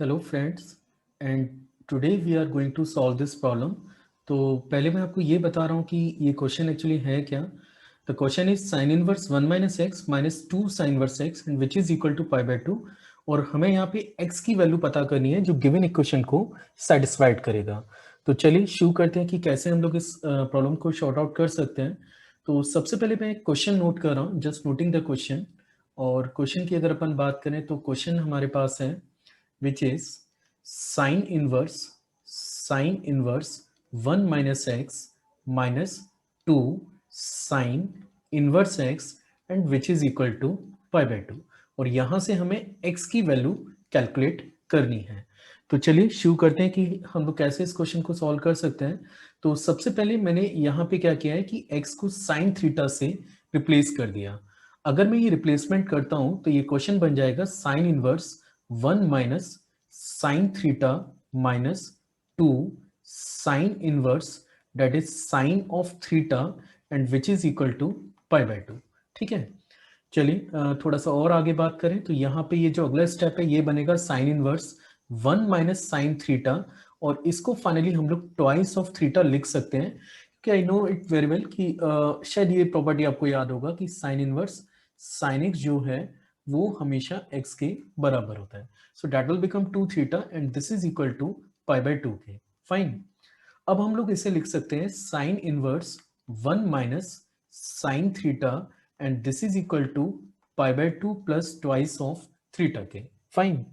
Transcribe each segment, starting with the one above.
Hello friends and today we are going to solve this problem. तो पहले मैं आपको ये बता रहा हूँ कि ये क्वेश्चन एक्चुअली है क्या। The question is sine inverse 1 minus x minus 2 sine inverse x and which is equal to pi by 2। और हमें यहाँ पे x की वैल्यू पता करनी है जो गिवन इक्वेशन को सेटिस्फाइड करेगा। तो चलिए शुरू करते हैं कि कैसे हम लोग इस प्रॉब्लम को शॉर्ट आउट कर सकते हैं। तो सबसे पहले मैं एक क्वेश्चन नोट कर रहा हूँ, जस्ट नोटिंग द क्वेश्चन। और क्वेश्चन की अगर अपन बात करें तो क्वेश्चन हमारे पास है which is sine inverse 1 minus x minus 2 sine inverse x and which is equal to pi by 2। और यहां से हमें x की वैल्यू कैलकुलेट करनी है। तो चलिए शुरू करते हैं कि हम लोग कैसे इस क्वेश्चन को सॉल्व कर सकते हैं। तो सबसे पहले मैंने यहाँ पे क्या किया है कि x को साइन थीटा से रिप्लेस कर दिया। अगर मैं ये रिप्लेसमेंट करता हूं तो ये क्वेश्चन बन जाएगा sine inverse 1 minus sine theta minus 2 sine inverse that is sine of theta and which is equal to pi by 2। ठीक है, चलिए थोड़ा सा और आगे बात करें तो यहाँ पे ये जो अगला स्टेप है ये बनेगा sign inverse 1 minus sine theta. और इसको फाइनली हम लोग ट्वाइस ऑफ थीटा लिख सकते हैं कि I know it very well कि शायद ये प्रॉपर्टी आपको याद होगा कि साइन इनवर्स साइन एक्स जो है वो हमेशा x के बराबर होता है। So that will become 2 theta and this is equal to pi by 2 के। फाइन, अब हम लोग इसे लिख सकते हैं sine inverse 1 minus sine theta and this is equal to pi by 2 plus twice of theta के। फाइन,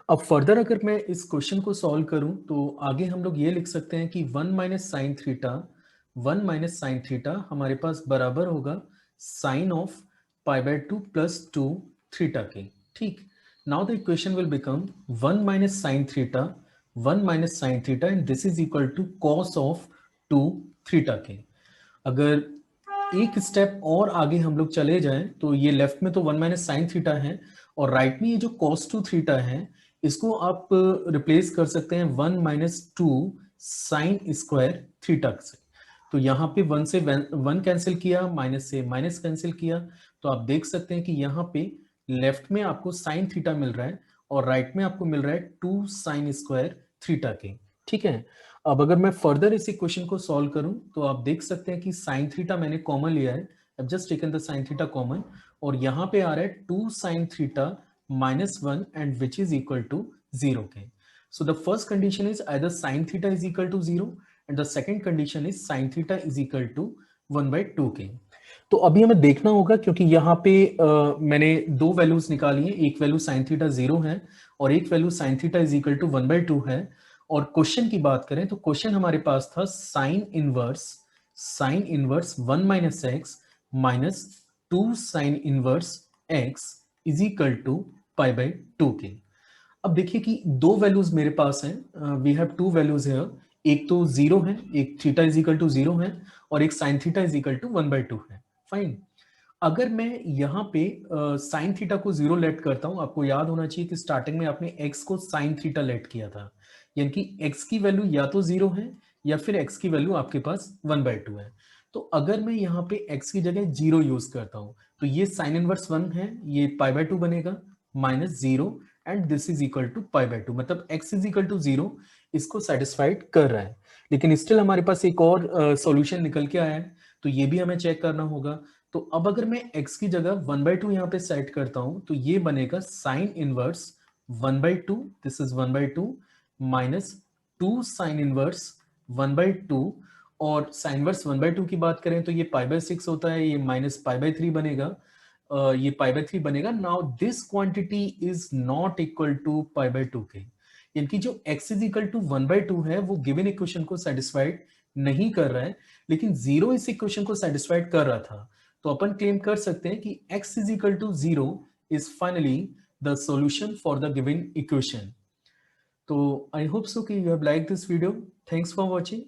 अब फर्दर अगर मैं इस क्वेश्चन को सॉल्व करूं तो आगे हम लोग ये लिख सकते हैं कि 1 माइनस साइन थीटा हमारे पास बराबर होगा sine of pi by 2 plus 2 theta के। ठीक, now the equation will become 1 minus sine theta and this is equal to cos of 2 theta के। अगर एक स्टेप और आगे हम लोग चले जाएं तो ये लेफ्ट में तो 1 माइनस साइन थीटा है और राइट में ये जो cos 2 थीटा है इसको आप रिप्लेस कर सकते हैं 1 माइनस 2 साइन स्क्वायर थीटा से। तो यहाँ पे 1 से 1 कैंसिल किया, माइनस से माइनस कैंसिल किया, तो आप देख सकते हैं कि यहाँ पे लेफ्ट में आपको साइन थीटा मिल रहा है और राइट में आपको मिल रहा है 2 साइन स्क्वायर थीटा के। ठीक है, अब अगर मैं फर्दर इस इक्वेशन को सॉल्व करूं तो आप देख सकते हैं कि साइन थीटा मैंने कॉमन लिया है, अब just taken the sine theta common और यहाँ पे आ रहा है 2 sine theta minus 1 and which is equal to 0 के। So the first condition is either sine theta is equal to 0 and the second condition is sine theta is equal to 1/2 के। तो अभी हमें देखना होगा क्योंकि यहाँ पे मैंने दो वैल्यूज निकाली है, एक वैल्यू साइन थीटा 0 है और एक value sine theta is equal to 1/2 है। और क्वेश्चन की बात करें तो क्वेश्चन हमारे पास था sine inverse 1 minus x minus 2 sine inverse x is equal to pi by 2 के। अब देखिए कि दो वैल्यूज मेरे पास हैं, वी हैव टू वैल्यूज है, एक तो 0 है, एक थीटा इज इक्वल टू 0 है और एक sine theta is equal to 1/2 है। फाइन, अगर मैं यहाँ पे साइन थीटा को 0 लेट करता हूं, आपको याद होना चाहिए कि स्टार्टिंग में आपने x को साइन थीटा लेट किया था, यानी कि x की वैल्यू या तो 0 है या फिर x की वैल्यू आपके पास 1/2 है। तो अगर मैं यहाँ पे x की जगह 0 यूज करता हूं तो ये साइन इनवर्स 1 है, ये पाई बाय 2 बनेगा minus 0 and this is equal to pi by 2, मतलब x इज इक्वल टू 0 इसको सेटिस्फाइड कर रहा है। लेकिन स्टिल हमारे पास एक और सॉल्यूशन निकल के आया है तो ये भी हमें चेक करना होगा। तो अब अगर मैं x की जगह 1/2 यहाँ पे सेट करता हूं तो ये बनेगा sine inverse 1/2, this is 1/2 minus 2 sine inverse 1/2 और साइन इनवर्स 1/2 की बात करें तो ये पाई बाय 6 होता है, ये माइनस पाई बाय 3 बनेगा, ये पाई बाय 3 बनेगा। Now this quantity is not equal to pi by 2 के, यानी कि जो x इज इक्वल टू 1/2 है वो गिवन इक्वेशन को सेटिस्फाइड नहीं कर रहा है, लेकिन 0 इस इक्वेशन को सेटिस्फाइड कर रहा था। तो अपन क्लेम कर सकते हैं कि x is equal to 0 is finally the solution for the given equation. So I hope so कि you have liked this video. Thanks for watching.